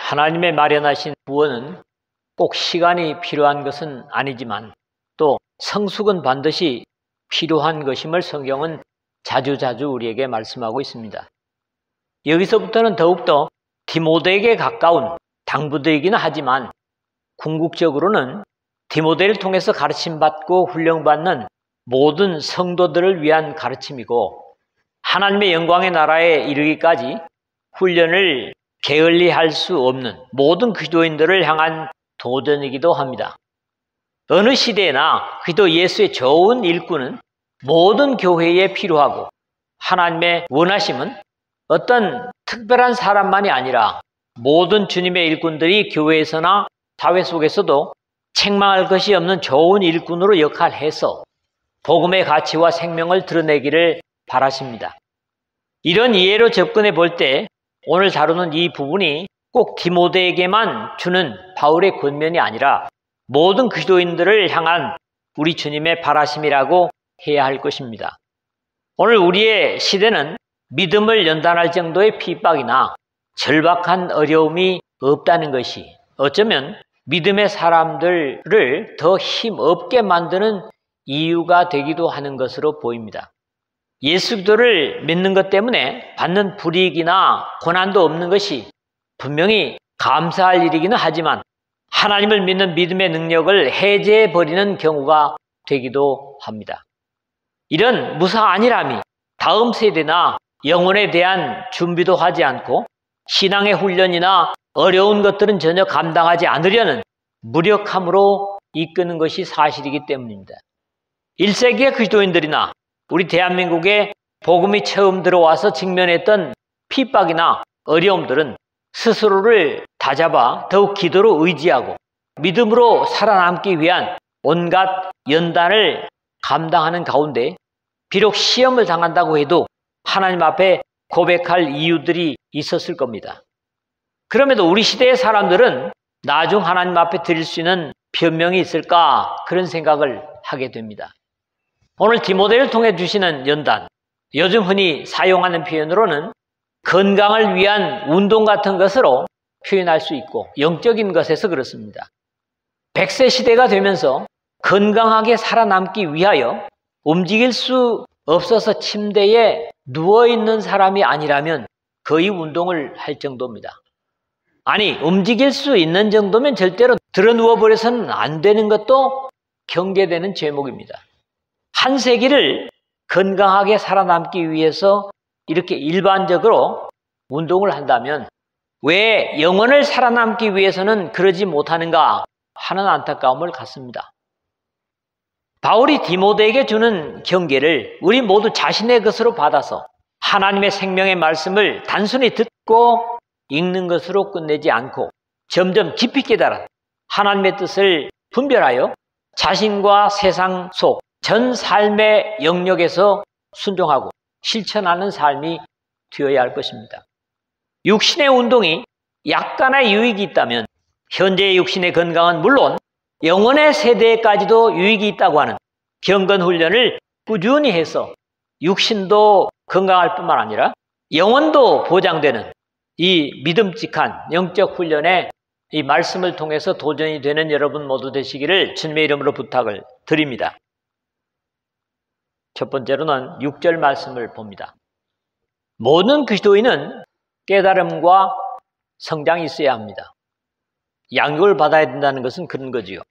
하나님의 마련하신 구원은 꼭 시간이 필요한 것은 아니지만 또 성숙은 반드시 필요한 것임을 성경은 자주자주 우리에게 말씀하고 있습니다. 여기서부터는 더욱더 디모데에게 가까운 당부들이기는 하지만 궁극적으로는 디모데를 통해서 가르침받고 훈련받는 모든 성도들을 위한 가르침이고 하나님의 영광의 나라에 이르기까지 훈련을 게을리할 수 없는 모든 기도인들을 향한 도전이기도 합니다. 어느 시대나 그리스도 예수의 좋은 일꾼은 모든 교회에 필요하고 하나님의 원하심은 어떤 특별한 사람만이 아니라 모든 주님의 일꾼들이 교회에서나 사회 속에서도 책망할 것이 없는 좋은 일꾼으로 역할해서 복음의 가치와 생명을 드러내기를 바라십니다. 이런 이해로 접근해 볼 때 오늘 다루는 이 부분이 꼭 디모데에게만 주는 바울의 권면이 아니라 모든 그리스도인들을 향한 우리 주님의 바라심이라고 해야 할 것입니다. 오늘 우리의 시대는 믿음을 연단할 정도의 핍박이나 절박한 어려움이 없다는 것이 어쩌면 믿음의 사람들을 더 힘없게 만드는 이유가 되기도 하는 것으로 보입니다. 예수 그리스도를 믿는 것 때문에 받는 불이익이나 고난도 없는 것이 분명히 감사할 일이기는 하지만 하나님을 믿는 믿음의 능력을 해제해버리는 경우가 되기도 합니다. 이런 무사 안일함이 다음 세대나 영혼에 대한 준비도 하지 않고 신앙의 훈련이나 어려운 것들은 전혀 감당하지 않으려는 무력함으로 이끄는 것이 사실이기 때문입니다. 1세기의 그리스도인들이나 우리 대한민국에 복음이 처음 들어와서 직면했던 핍박이나 어려움들은 스스로를 다잡아 더욱 기도로 의지하고 믿음으로 살아남기 위한 온갖 연단을 감당하는 가운데 비록 시험을 당한다고 해도 하나님 앞에 고백할 이유들이 있었을 겁니다. 그럼에도 우리 시대의 사람들은 나중 하나님 앞에 드릴 수 있는 변명이 있을까 그런 생각을 하게 됩니다. 오늘 디모데를 통해 주시는 연단, 요즘 흔히 사용하는 표현으로는 건강을 위한 운동 같은 것으로 표현할 수 있고 영적인 것에서 그렇습니다. 100세 시대가 되면서 건강하게 살아남기 위하여 움직일 수 없어서 침대에 누워있는 사람이 아니라면 거의 운동을 할 정도입니다. 아니, 움직일 수 있는 정도면 절대로 들어 누워버려서는 안 되는 것도 경계되는 제목입니다. 한 세기를 건강하게 살아남기 위해서 이렇게 일반적으로 운동을 한다면 왜 영혼을 살아남기 위해서는 그러지 못하는가 하는 안타까움을 갖습니다. 바울이 디모데에게 주는 경계를 우리 모두 자신의 것으로 받아서 하나님의 생명의 말씀을 단순히 듣고 읽는 것으로 끝내지 않고 점점 깊이 깨달아 하나님의 뜻을 분별하여 자신과 세상 속 전 삶의 영역에서 순종하고 실천하는 삶이 되어야 할 것입니다. 육신의 운동이 약간의 유익이 있다면 현재의 육신의 건강은 물론 영혼의 세대까지도 유익이 있다고 하는 경건 훈련을 꾸준히 해서 육신도 건강할 뿐만 아니라 영혼도 보장되는 이 믿음직한 영적 훈련에 이 말씀을 통해서 도전이 되는 여러분 모두 되시기를 주님의 이름으로 부탁을 드립니다. 첫 번째로는 6절 말씀을 봅니다. 모든 그리스도인은 깨달음과 성장이 있어야 합니다. 양육을 받아야 된다는 것은 그런 거지요.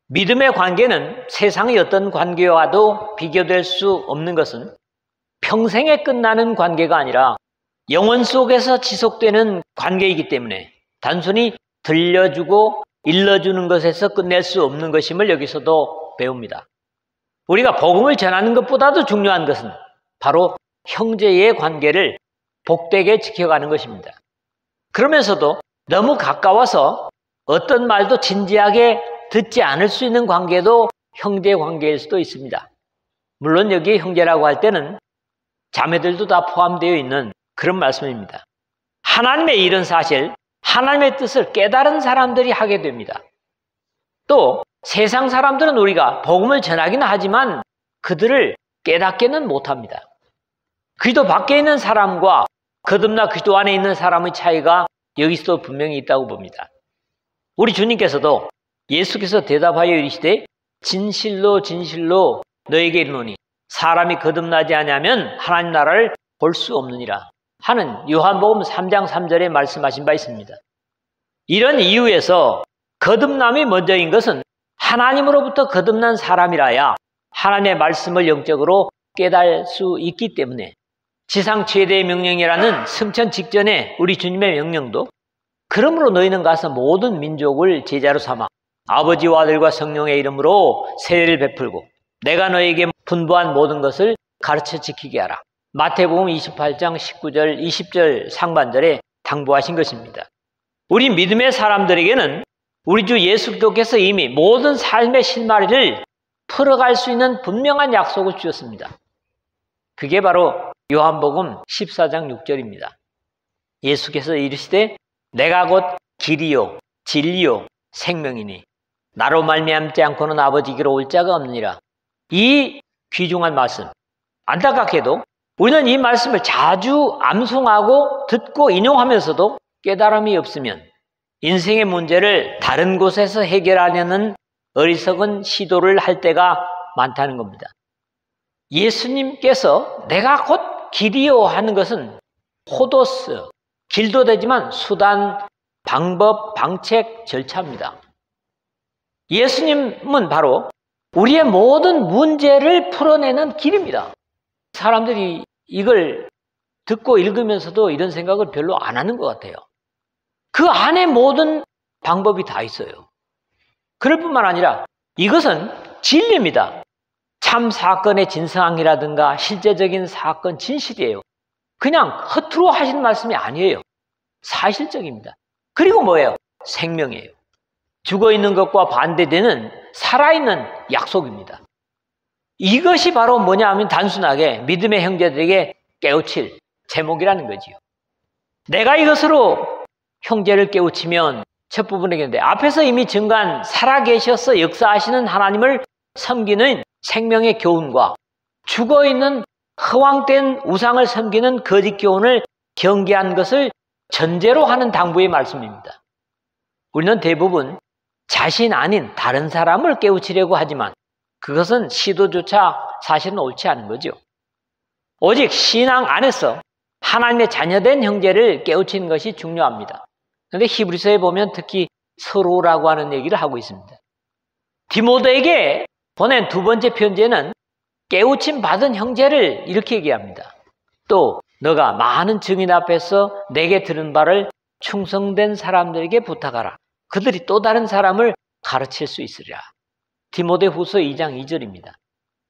믿음의 관계는 세상의 어떤 관계와도 비교될 수 없는 것은 평생에 끝나는 관계가 아니라 영혼 속에서 지속되는 관계이기 때문에 단순히 들려주고 일러주는 것에서 끝낼 수 없는 것임을 여기서도 배웁니다. 우리가 복음을 전하는 것보다도 중요한 것은 바로 형제의 관계를 복되게 지켜가는 것입니다. 그러면서도 너무 가까워서 어떤 말도 진지하게 듣지 않을 수 있는 관계도 형제 관계일 수도 있습니다. 물론 여기 형제라고 할 때는 자매들도 다 포함되어 있는 그런 말씀입니다. 하나님의 일은 사실 하나님의 뜻을 깨달은 사람들이 하게 됩니다. 또 세상 사람들은 우리가 복음을 전하기는 하지만 그들을 깨닫게는 못합니다. 그리스도 밖에 있는 사람과 거듭나 그리스도 안에 있는 사람의 차이가 여기서도 분명히 있다고 봅니다. 우리 주님께서도 예수께서 대답하여 이르시되 진실로 진실로 너에게 이르노니 사람이 거듭나지 아니하면 하나님 나라를 볼 수 없느니라 하는 요한복음 3장 3절에 말씀하신 바 있습니다. 이런 이유에서 거듭남이 먼저인 것은 하나님으로부터 거듭난 사람이라야 하나님의 말씀을 영적으로 깨달을 수 있기 때문에 지상 최대의 명령이라는 승천 직전에 우리 주님의 명령도 그러므로 너희는 가서 모든 민족을 제자로 삼아 아버지와 아들과 성령의 이름으로 세례를 베풀고 내가 너에게 분부한 모든 것을 가르쳐 지키게 하라. 마태복음 28장 19절 20절 상반절에 당부하신 것입니다. 우리 믿음의 사람들에게는 우리 주 예수 그리스도께서 이미 모든 삶의 실마리를 풀어갈 수 있는 분명한 약속을 주셨습니다. 그게 바로 요한복음 14장 6절입니다. 예수께서 이르시되 내가 곧 길이요 진리요 생명이니 나로 말미암지 않고는 아버지께로 올 자가 없느니라. 이 귀중한 말씀, 안타깝게도 우리는 이 말씀을 자주 암송하고 듣고 인용하면서도 깨달음이 없으면 인생의 문제를 다른 곳에서 해결하려는 어리석은 시도를 할 때가 많다는 겁니다. 예수님께서 내가 곧 길이요 하는 것은 호도스, 길도 되지만 수단, 방법, 방책, 절차입니다. 예수님은 바로 우리의 모든 문제를 풀어내는 길입니다. 사람들이 이걸 듣고 읽으면서도 이런 생각을 별로 안 하는 것 같아요. 그 안에 모든 방법이 다 있어요. 그럴 뿐만 아니라 이것은 진리입니다. 참 사건의 진상이라든가 실제적인 사건 진실이에요. 그냥 허투루 하신 말씀이 아니에요. 사실적입니다. 그리고 뭐예요? 생명이에요. 죽어있는 것과 반대되는 살아있는 약속입니다. 이것이 바로 뭐냐 하면 단순하게 믿음의 형제들에게 깨우칠 제목이라는 거지요. 내가 이것으로 형제를 깨우치면 첫 부분에 있는데 앞에서 이미 증거한 살아계셔서 역사하시는 하나님을 섬기는 생명의 교훈과 죽어있는 허황된 우상을 섬기는 거짓 교훈을 경계한 것을 전제로 하는 당부의 말씀입니다. 우리는 대부분 자신 아닌 다른 사람을 깨우치려고 하지만 그것은 시도조차 사실은 옳지 않은 거죠. 오직 신앙 안에서 하나님의 자녀된 형제를 깨우치는 것이 중요합니다. 그런데 히브리서에 보면 특히 서로라고 하는 얘기를 하고 있습니다. 디모데에게 보낸 두 번째 편지에는 깨우침 받은 형제를 이렇게 얘기합니다. 또 너가 많은 증인 앞에서 내게 들은 바를 충성된 사람들에게 부탁하라. 그들이 또 다른 사람을 가르칠 수 있으리라. 디모데후서 2장 2절입니다.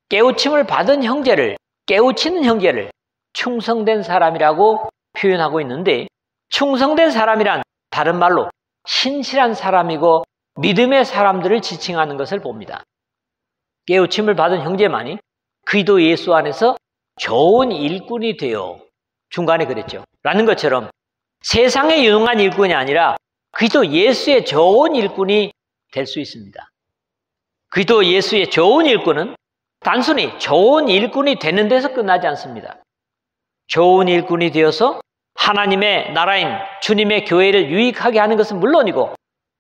깨우침을 받은 형제를, 깨우치는 형제를 충성된 사람이라고 표현하고 있는데 충성된 사람이란 다른 말로 신실한 사람이고 믿음의 사람들을 지칭하는 것을 봅니다. 깨우침을 받은 형제만이 그리스도 예수 안에서 좋은 일꾼이 되어 중간에 그랬죠. 라는 것처럼 세상에 유능한 일꾼이 아니라 그리스도 예수의 좋은 일꾼이 될 수 있습니다. 그리스도 예수의 좋은 일꾼은 단순히 좋은 일꾼이 되는 데서 끝나지 않습니다. 좋은 일꾼이 되어서 하나님의 나라인 주님의 교회를 유익하게 하는 것은 물론이고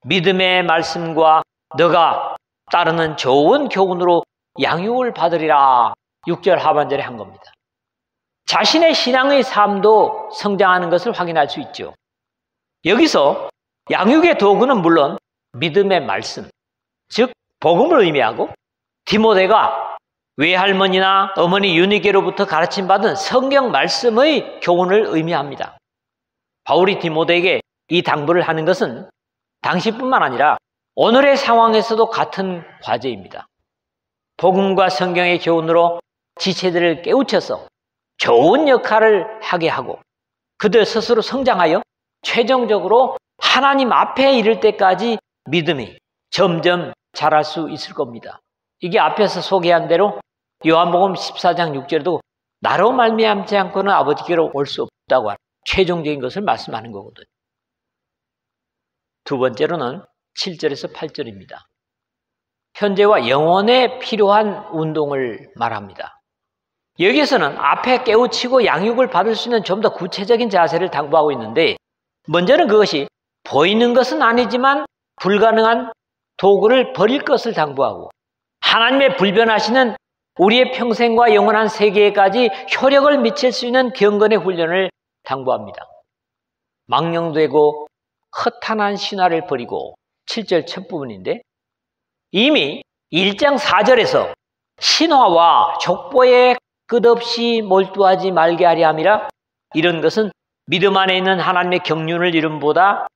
믿음의 말씀과 너가 따르는 좋은 교훈으로 양육을 받으리라 6절 하반절에 한 겁니다. 자신의 신앙의 삶도 성장하는 것을 확인할 수 있죠. 여기서 양육의 도구는 물론 믿음의 말씀, 즉 복음을 의미하고 디모데가 외할머니나 어머니 유니게로부터 가르침받은 성경 말씀의 교훈을 의미합니다. 바울이 디모데에게 이 당부를 하는 것은 당시뿐만 아니라 오늘의 상황에서도 같은 과제입니다. 복음과 성경의 교훈으로 지체들을 깨우쳐서 좋은 역할을 하게 하고 그들 스스로 성장하여 최종적으로 하나님 앞에 이를 때까지 믿음이 점점 자랄 수 있을 겁니다. 이게 앞에서 소개한 대로 요한복음 14장 6절에도 나로 말미암지 않고는 아버지께로 올 수 없다고 하는 최종적인 것을 말씀하는 거거든요. 두 번째로는 7절에서 8절입니다. 현재와 영원에 필요한 운동을 말합니다. 여기에서는 앞에 깨우치고 양육을 받을 수 있는 좀 더 구체적인 자세를 당부하고 있는데 먼저는 그것이 보이는 것은 아니지만 불가능한 도구를 버릴 것을 당부하고 하나님의 불변하시는 우리의 평생과 영원한 세계에까지 효력을 미칠 수 있는 경건의 훈련을 당부합니다. 망령되고 허탄한 신화를 버리고 7절 첫 부분인데 이미 1장 4절에서 신화와 족보에 끝없이 몰두하지 말게 하려 함이라 이런 것은 믿음 안에 있는 하나님의 경륜을 이름보다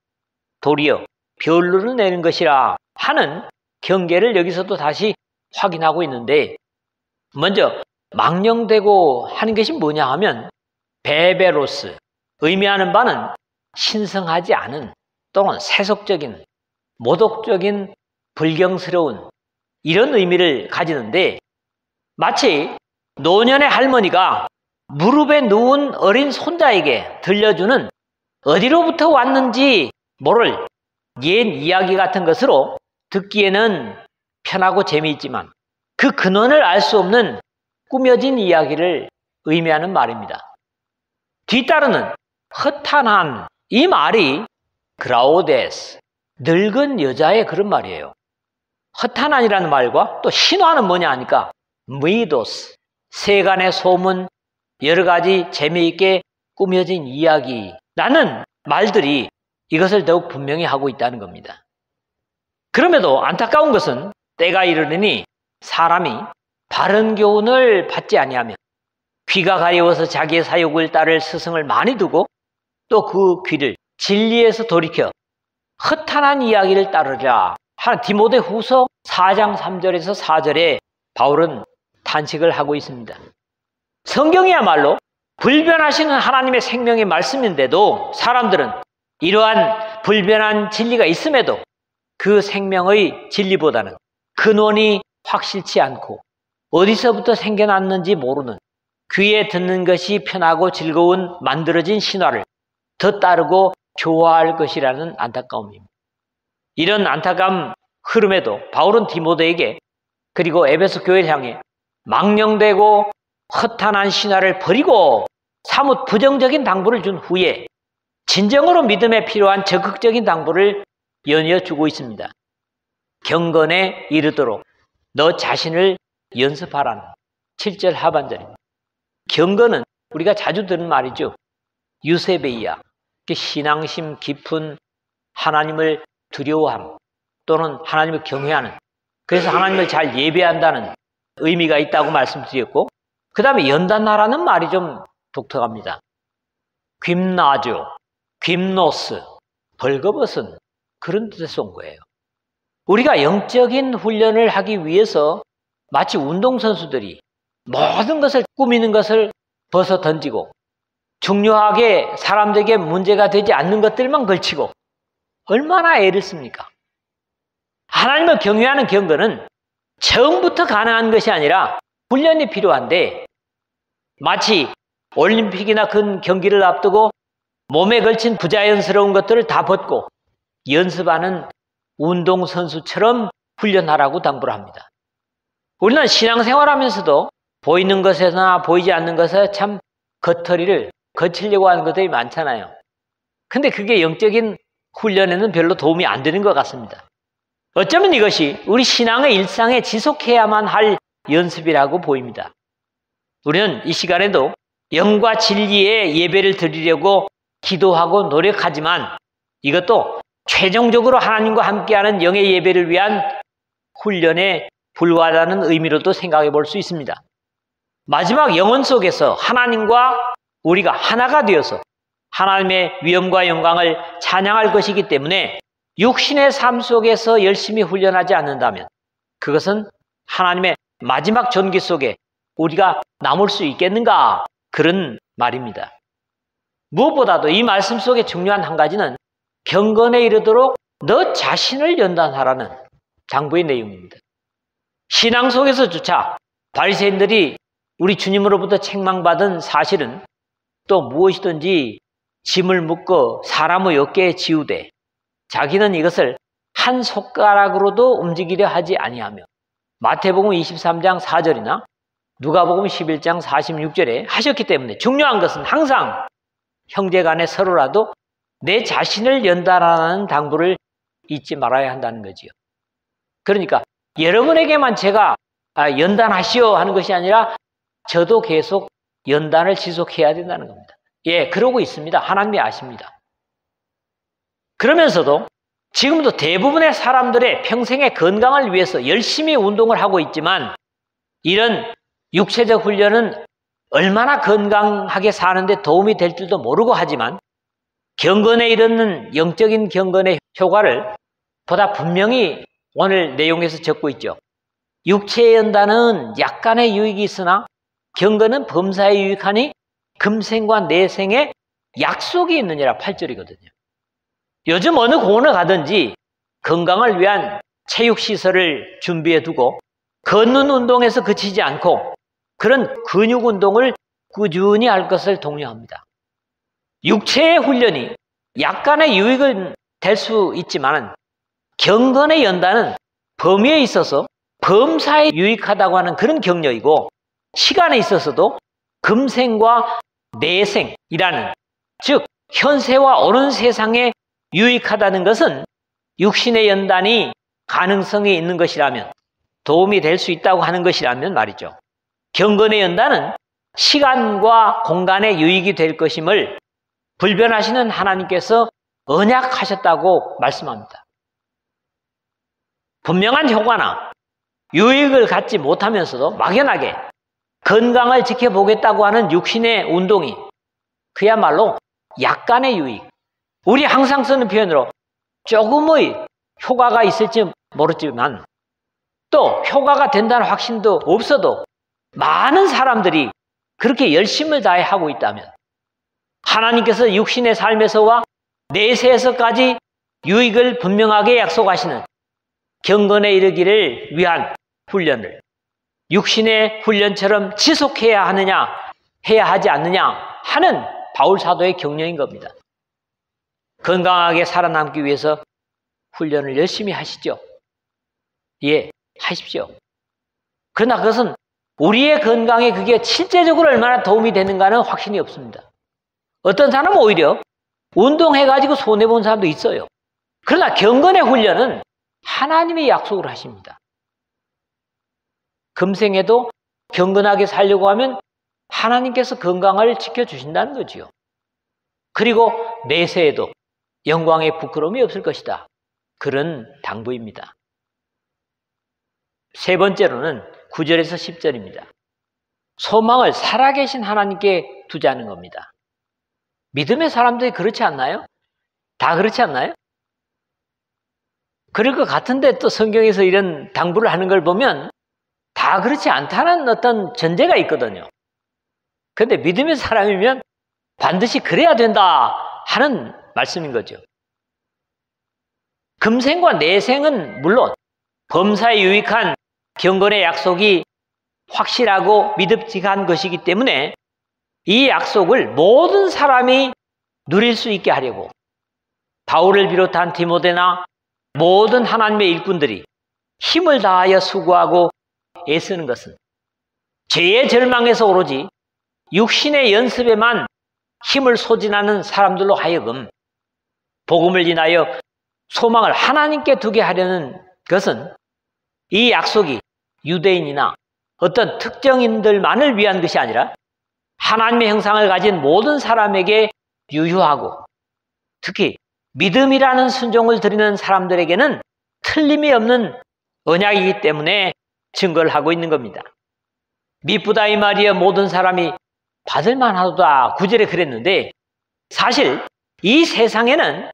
도리어 별로를 내는 것이라 하는 경계를 여기서도 다시 확인하고 있는데 먼저 망령되고 하는 것이 뭐냐 하면 베베로스 의미하는 바는 신성하지 않은 또는 세속적인 모독적인 불경스러운 이런 의미를 가지는데 마치 노년의 할머니가 무릎에 누운 어린 손자에게 들려주는 어디로부터 왔는지 모를 옛 이야기 같은 것으로 듣기에는 편하고 재미있지만 그 근원을 알 수 없는 꾸며진 이야기를 의미하는 말입니다. 뒤따르는 허탄한 이 말이 그라우데스 늙은 여자의 그런 말이에요. 허탄한이라는 말과 또 신화는 뭐냐 하니까 미도스 세간의 소문 여러 가지 재미있게 꾸며진 이야기라는 말들이 이것을 더욱 분명히 하고 있다는 겁니다. 그럼에도 안타까운 것은 때가 이르느니 사람이 바른 교훈을 받지 아니하며 귀가 가려워서 자기의 사욕을 따를 스승을 많이 두고 또 그 귀를 진리에서 돌이켜 허탄한 이야기를 따르라 하는 디모데 후서 4장 3절에서 4절에 바울은 탄식을 하고 있습니다. 성경이야말로 불변하시는 하나님의 생명의 말씀인데도 사람들은 이러한 불변한 진리가 있음에도 그 생명의 진리보다는 근원이 확실치 않고 어디서부터 생겨났는지 모르는 귀에 듣는 것이 편하고 즐거운 만들어진 신화를 더 따르고 좋아할 것이라는 안타까움입니다. 이런 안타까운 흐름에도 바울은 디모데에게 그리고 에베소 교회를 향해 망령되고 허탄한 신화를 버리고 사뭇 부정적인 당부를 준 후에 진정으로 믿음에 필요한 적극적인 당부를 연이어 주고 있습니다. 경건에 이르도록 너 자신을 연습하라는 7절 하반절입니다. 경건은 우리가 자주 듣는 말이죠. 유세베이야, 신앙심 깊은 하나님을 두려워함 또는 하나님을 경외하는 그래서 하나님을 잘 예배한다는 의미가 있다고 말씀드렸고 그 다음에 연단하라는 말이 좀 독특합니다. 귐나죠, 귐노스, 벌거벗은 그런 뜻에서 온 거예요. 우리가 영적인 훈련을 하기 위해서 마치 운동선수들이 모든 것을 꾸미는 것을 벗어 던지고 중요하게 사람들에게 문제가 되지 않는 것들만 걸치고 얼마나 애를 씁니까? 하나님을 경외하는 경건은 처음부터 가능한 것이 아니라 훈련이 필요한데 마치 올림픽이나 큰 경기를 앞두고 몸에 걸친 부자연스러운 것들을 다 벗고 연습하는 운동선수처럼 훈련하라고 당부를 합니다. 우리는 신앙생활하면서도 보이는 것에나 보이지 않는 것에 참 겉터리를 거치려고 하는 것들이 많잖아요. 근데 그게 영적인 훈련에는 별로 도움이 안 되는 것 같습니다. 어쩌면 이것이 우리 신앙의 일상에 지속해야만 할 연습이라고 보입니다. 우리는 이 시간에도 영과 진리의 예배를 드리려고 기도하고 노력하지만 이것도 최종적으로 하나님과 함께하는 영의 예배를 위한 훈련에 불과하다는 의미로도 생각해 볼 수 있습니다. 마지막 영혼 속에서 하나님과 우리가 하나가 되어서 하나님의 위엄과 영광을 찬양할 것이기 때문에 육신의 삶 속에서 열심히 훈련하지 않는다면 그것은 하나님의 마지막 전기 속에 우리가 남을 수 있겠는가? 그런 말입니다. 무엇보다도 이 말씀 속에 중요한 한 가지는 경건에 이르도록 너 자신을 연단하라는 장부의 내용입니다. 신앙 속에서조차 바리새인들이 우리 주님으로부터 책망받은 사실은 또 무엇이든지 짐을 묶어 사람의 어깨에 지우되 자기는 이것을 한 손가락으로도 움직이려 하지 아니하며 마태복음 23장 4절이나 누가복음 11장 46절에 하셨기 때문에 중요한 것은 항상 형제간에 서로라도 내 자신을 연단하는 당부를 잊지 말아야 한다는 거지요. 그러니까 여러분에게만 제가 연단하시오 하는 것이 아니라 저도 계속 연단을 지속해야 된다는 겁니다. 예, 그러고 있습니다. 하나님이 아십니다. 그러면서도 지금도 대부분의 사람들의 평생의 건강을 위해서 열심히 운동을 하고 있지만 이런 육체적 훈련은 얼마나 건강하게 사는데 도움이 될 줄도 모르고 하지만 경건에 이르는 영적인 경건의 효과를 보다 분명히 오늘 내용에서 적고 있죠. 육체의 연단은 약간의 유익이 있으나 경건은 범사에 유익하니 금생과 내생에 약속이 있느니라 8절이거든요. 요즘 어느 공원에 가든지 건강을 위한 체육시설을 준비해 두고 걷는 운동에서 그치지 않고 그런 근육 운동을 꾸준히 할 것을 독려합니다. 육체의 훈련이 약간의 유익은 될 수 있지만 경건의 연단은 범위에 있어서 범사에 유익하다고 하는 그런 격려이고 시간에 있어서도 금생과 내생이라는 즉 현세와 오는 세상에 유익하다는 것은 육신의 연단이 가능성이 있는 것이라면 도움이 될 수 있다고 하는 것이라면 말이죠. 경건의 연단은 시간과 공간에 유익이 될 것임을 불변하시는 하나님께서 언약하셨다고 말씀합니다. 분명한 효과나 유익을 갖지 못하면서도 막연하게 건강을 지켜보겠다고 하는 육신의 운동이 그야말로 약간의 유익, 우리 항상 쓰는 표현으로 조금의 효과가 있을지 모르지만 또 효과가 된다는 확신도 없어도 많은 사람들이 그렇게 열심을 다해 하고 있다면 하나님께서 육신의 삶에서와 내세에서까지 유익을 분명하게 약속하시는 경건에 이르기를 위한 훈련을 육신의 훈련처럼 지속해야 하느냐, 해야 하지 않느냐 하는 바울 사도의 격려인 겁니다. 건강하게 살아남기 위해서 훈련을 열심히 하시죠. 예, 하십시오. 그러나 그것은 우리의 건강에 그게 실제적으로 얼마나 도움이 되는가는 확신이 없습니다. 어떤 사람은 오히려 운동해가지고 손해본 사람도 있어요. 그러나 경건의 훈련은 하나님이 약속을 하십니다. 금생에도 경건하게 살려고 하면 하나님께서 건강을 지켜주신다는 거지요. 그리고 내세에도 영광의 부끄러움이 없을 것이다. 그런 당부입니다. 세 번째로는 9절에서 10절입니다. 소망을 살아계신 하나님께 두자는 겁니다. 믿음의 사람들이 그렇지 않나요? 다 그렇지 않나요? 그럴 것 같은데 또 성경에서 이런 당부를 하는 걸 보면 다 그렇지 않다는 어떤 전제가 있거든요. 그런데 믿음의 사람이면 반드시 그래야 된다 하는 말씀인 거죠. 금생과 내생은 물론 범사에 유익한 경건의 약속이 확실하고 믿음직한 것이기 때문에 이 약속을 모든 사람이 누릴 수 있게 하려고 바울을 비롯한 디모데나 모든 하나님의 일꾼들이 힘을 다하여 수고하고 애쓰는 것은 죄의 절망에서 오로지 육신의 연습에만 힘을 소진하는 사람들로 하여금 복음을 인하여 소망을 하나님께 두게 하려는 것은 이 약속이 유대인이나 어떤 특정인들만을 위한 것이 아니라 하나님의 형상을 가진 모든 사람에게 유효하고 특히 믿음이라는 순종을 드리는 사람들에게는 틀림이 없는 언약이기 때문에 증거를 하고 있는 겁니다. 미쁘다 이 말이여 모든 사람이 받을 만하도다 9절에 그랬는데 사실 이 세상에는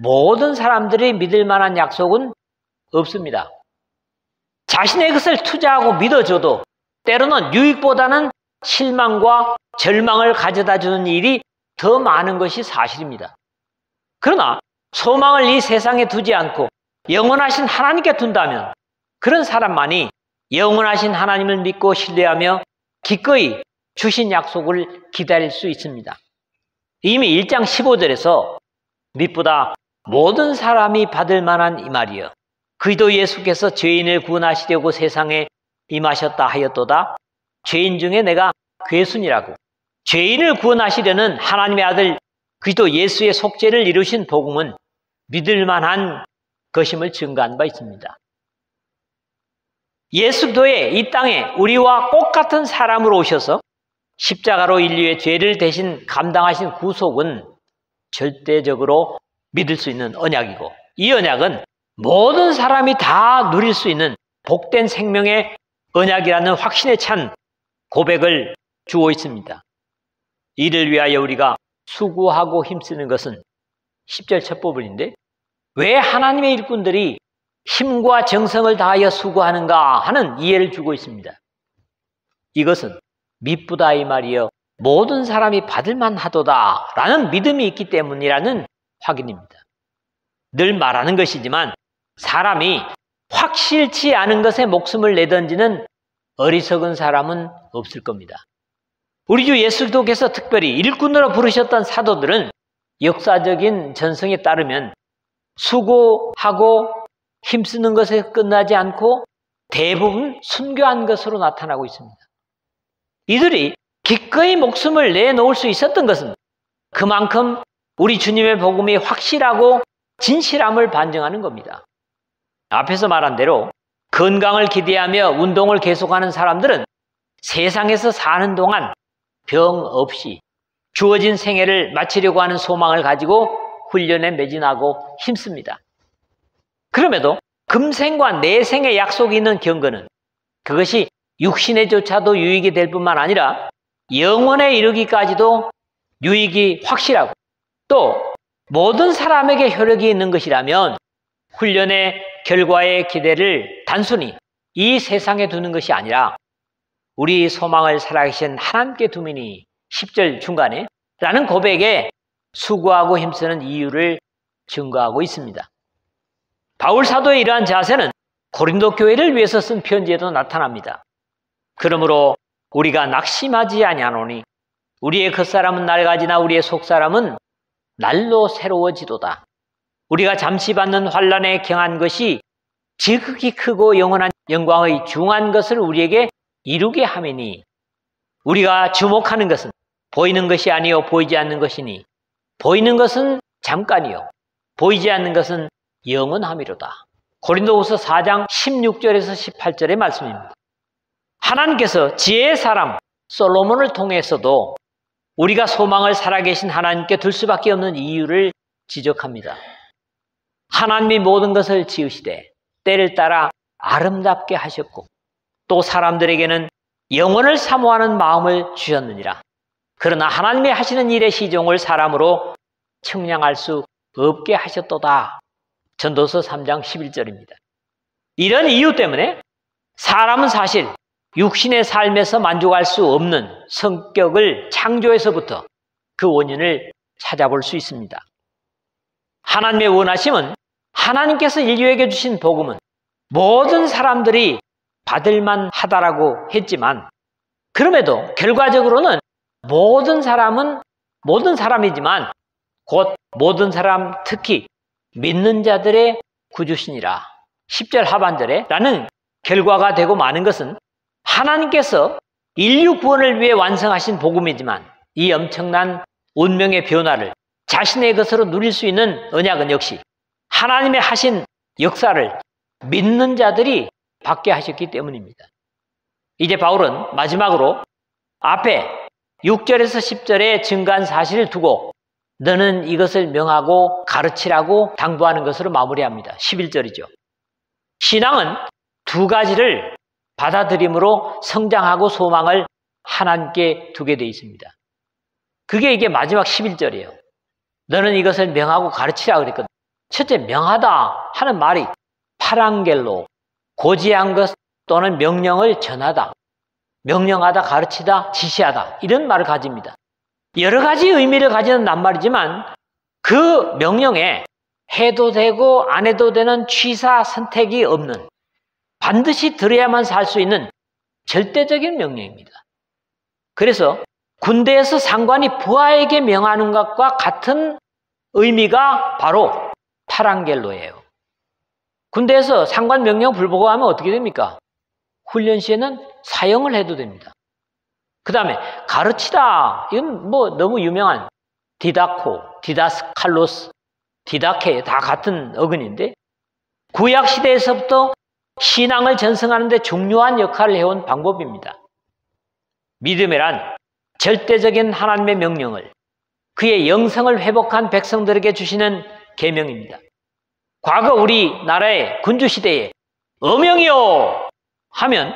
모든 사람들이 믿을 만한 약속은 없습니다. 자신의 것을 투자하고 믿어줘도 때로는 유익보다는 실망과 절망을 가져다 주는 일이 더 많은 것이 사실입니다. 그러나 소망을 이 세상에 두지 않고 영원하신 하나님께 둔다면 그런 사람만이 영원하신 하나님을 믿고 신뢰하며 기꺼이 주신 약속을 기다릴 수 있습니다. 이미 1장 15절에서 미쁘다 모든 사람이 받을 만한 이 말이여 그리스도 예수께서 죄인을 구원하시려고 세상에 임하셨다 하였도다. 죄인 중에 내가 괴순이라고. 죄인을 구원하시려는 하나님의 아들 그리스도 예수의 속죄를 이루신 복음은 믿을 만한 것임을 증거한 바 있습니다. 예수 그리스도의 이 땅에 우리와 똑같은 사람으로 오셔서 십자가로 인류의 죄를 대신 감당하신 구속은 절대적으로 믿을 수 있는 언약이고, 이 언약은 모든 사람이 다 누릴 수 있는 복된 생명의 언약이라는 확신에 찬 고백을 주고 있습니다. 이를 위하여 우리가 수고하고 힘쓰는 것은 10절 첫 부분인데, 왜 하나님의 일꾼들이 힘과 정성을 다하여 수고하는가 하는 이해를 주고 있습니다. 이것은 미쁘다 이 말이여 모든 사람이 받을만 하도다 라는 믿음이 있기 때문이라는 확인입니다. 늘 말하는 것이지만 사람이 확실치 않은 것에 목숨을 내던지는 어리석은 사람은 없을 겁니다. 우리 주 예수 그리스도께서 특별히 일꾼으로 부르셨던 사도들은 역사적인 전성에 따르면 수고하고 힘쓰는 것에 끝나지 않고 대부분 순교한 것으로 나타나고 있습니다. 이들이 기꺼이 목숨을 내놓을 수 있었던 것은 그만큼 우리 주님의 복음이 확실하고 진실함을 반증하는 겁니다. 앞에서 말한 대로 건강을 기대하며 운동을 계속하는 사람들은 세상에서 사는 동안 병 없이 주어진 생애를 마치려고 하는 소망을 가지고 훈련에 매진하고 힘씁니다. 그럼에도 금생과 내생의 약속이 있는 경건은 그것이 육신에조차도 유익이 될 뿐만 아니라 영원에 이르기까지도 유익이 확실하고 또 모든 사람에게 효력이 있는 것이라면 훈련의 결과의 기대를 단순히 이 세상에 두는 것이 아니라 우리 소망을 살아계신 하나님께 두미니 10절 중간에 라는 고백에 수고하고 힘쓰는 이유를 증거하고 있습니다. 바울 사도의 이러한 자세는 고린도 교회를 위해서 쓴 편지에도 나타납니다. 그러므로 우리가 낙심하지 아니하노니 우리의 겉사람은 낡아지나 우리의 속사람은 날로 새로워지도다. 우리가 잠시 받는 환난에 경한 것이 지극히 크고 영원한 영광의 중한 것을 우리에게 이루게 하매니 우리가 주목하는 것은 보이는 것이 아니요 보이지 않는 것이니 보이는 것은 잠깐이요 보이지 않는 것은 영원함이로다. 고린도후서 4장 16절에서 18절의 말씀입니다. 하나님께서 지혜의 사람 솔로몬을 통해서도 우리가 소망을 살아계신 하나님께 둘 수밖에 없는 이유를 지적합니다. 하나님이 모든 것을 지으시되 때를 따라 아름답게 하셨고 또 사람들에게는 영원을 사모하는 마음을 주셨느니라. 그러나 하나님이 하시는 일의 시종을 사람으로 측량할 수 없게 하셨도다. 전도서 3장 11절입니다. 이런 이유 때문에 사람은 사실 육신의 삶에서 만족할 수 없는 성격을 창조에서부터 그 원인을 찾아볼 수 있습니다. 하나님의 원하심은 하나님께서 인류에게 주신 복음은 모든 사람들이 받을만 하다라고 했지만 그럼에도 결과적으로는 모든 사람이지만 곧 모든 사람 특히 믿는 자들의 구주시니라 10절 하반절에 라는 결과가 되고 마는 것은 하나님께서 인류 구원을 위해 완성하신 복음이지만 이 엄청난 운명의 변화를 자신의 것으로 누릴 수 있는 언약은 역시 하나님의 하신 역사를 믿는 자들이 받게 하셨기 때문입니다. 이제 바울은 마지막으로 앞에 6절에서 10절의 증거한 사실을 두고 너는 이것을 명하고 가르치라고 당부하는 것으로 마무리합니다. 11절이죠. 신앙은 두 가지를 받아들임으로 성장하고 소망을 하나님께 두게 되어 있습니다. 그게 이게 마지막 11절이에요. 너는 이것을 명하고 가르치라 그랬거든요. 첫째, 명하다 하는 말이 파랑겔로, 고지한 것 또는 명령을 전하다, 명령하다, 가르치다, 지시하다 이런 말을 가집니다. 여러 가지 의미를 가지는 낱말이지만 그 명령에 해도 되고 안 해도 되는 취사 선택이 없는 반드시 들어야만 살 수 있는 절대적인 명령입니다. 그래서 군대에서 상관이 부하에게 명하는 것과 같은 의미가 바로 파랑겔로예요. 군대에서 상관 명령 불복하면 어떻게 됩니까? 훈련 시에는 사형을 해도 됩니다. 그 다음에 가르치다. 이건 뭐 너무 유명한 디다코, 디다스칼로스, 디다케 다 같은 어근인데 구약 시대에서부터 신앙을 전승하는 데 중요한 역할을 해온 방법입니다. 믿음이란 절대적인 하나님의 명령을 그의 영성을 회복한 백성들에게 주시는 계명입니다. 과거 우리나라의 군주시대에 어명이요 하면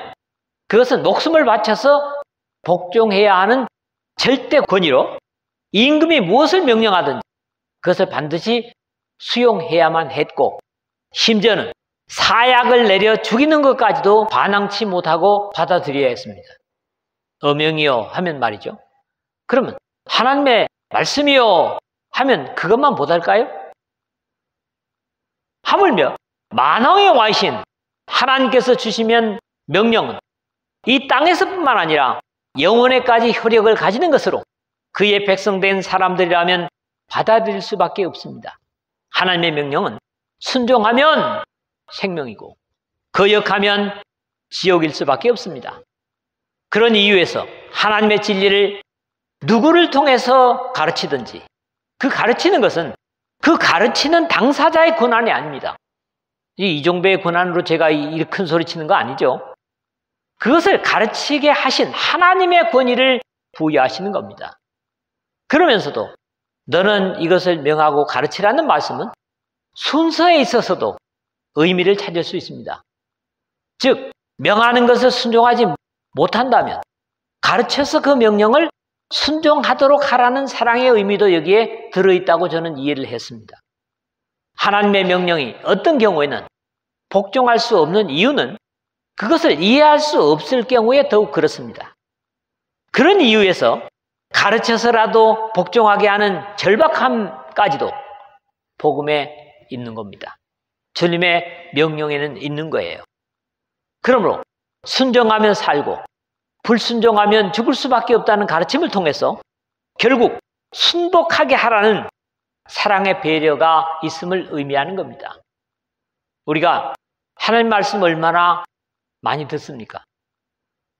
그것은 목숨을 바쳐서 복종해야 하는 절대 권위로 임금이 무엇을 명령하든지 그것을 반드시 수용해야만 했고 심지어는 사약을 내려 죽이는 것까지도 반항치 못하고 받아들여야 했습니다. 어명이요 하면 말이죠. 그러면 하나님의 말씀이요 하면 그것만 못할까요? 하물며 만왕에 와 계신 하나님께서 주시면 명령은 이 땅에서뿐만 아니라 영원에까지 효력을 가지는 것으로 그의 백성된 사람들이라면 받아들일 수밖에 없습니다. 하나님의 명령은 순종하면 생명이고 거역하면 지옥일 수밖에 없습니다. 그런 이유에서 하나님의 진리를 누구를 통해서 가르치든지 그 가르치는 것은 그 가르치는 당사자의 권한이 아닙니다. 이종배의 권한으로 제가 이 큰 소리 치는 거 아니죠. 그것을 가르치게 하신 하나님의 권위를 부여하시는 겁니다. 그러면서도 너는 이것을 명하고 가르치라는 말씀은 순서에 있어서도 의미를 찾을 수 있습니다. 즉 명하는 것을 순종하지 못한다면 가르쳐서 그 명령을 순종하도록 하라는 사랑의 의미도 여기에 들어있다고 저는 이해를 했습니다. 하나님의 명령이 어떤 경우에는 복종할 수 없는 이유는 그것을 이해할 수 없을 경우에 더욱 그렇습니다. 그런 이유에서 가르쳐서라도 복종하게 하는 절박함까지도 복음에 있는 겁니다. 주님의 명령에는 있는 거예요. 그러므로 순종하면 살고 불순종하면 죽을 수밖에 없다는 가르침을 통해서 결국 순복하게 하라는 사랑의 배려가 있음을 의미하는 겁니다. 우리가 하나님 말씀 얼마나 많이 듣습니까?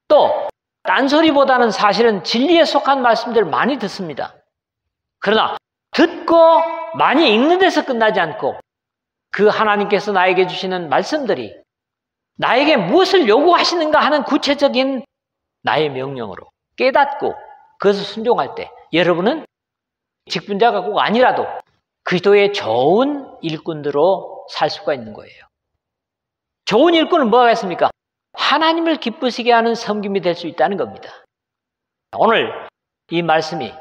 또 딴소리보다는 사실은 진리에 속한 말씀들 많이 듣습니다. 그러나 듣고 많이 읽는 데서 끝나지 않고 그 하나님께서 나에게 주시는 말씀들이 나에게 무엇을 요구하시는가 하는 구체적인 나의 명령으로 깨닫고 그것을 순종할 때 여러분은 직분자가 꼭 아니라도 그리스도의 좋은 일꾼들로 살 수가 있는 거예요. 좋은 일꾼은 뭐가 있습니까? 하나님을 기쁘시게 하는 섬김이 될 수 있다는 겁니다. 오늘 이 말씀이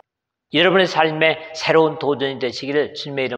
여러분의 삶에 새로운 도전이 되시기를 주님의 이름으로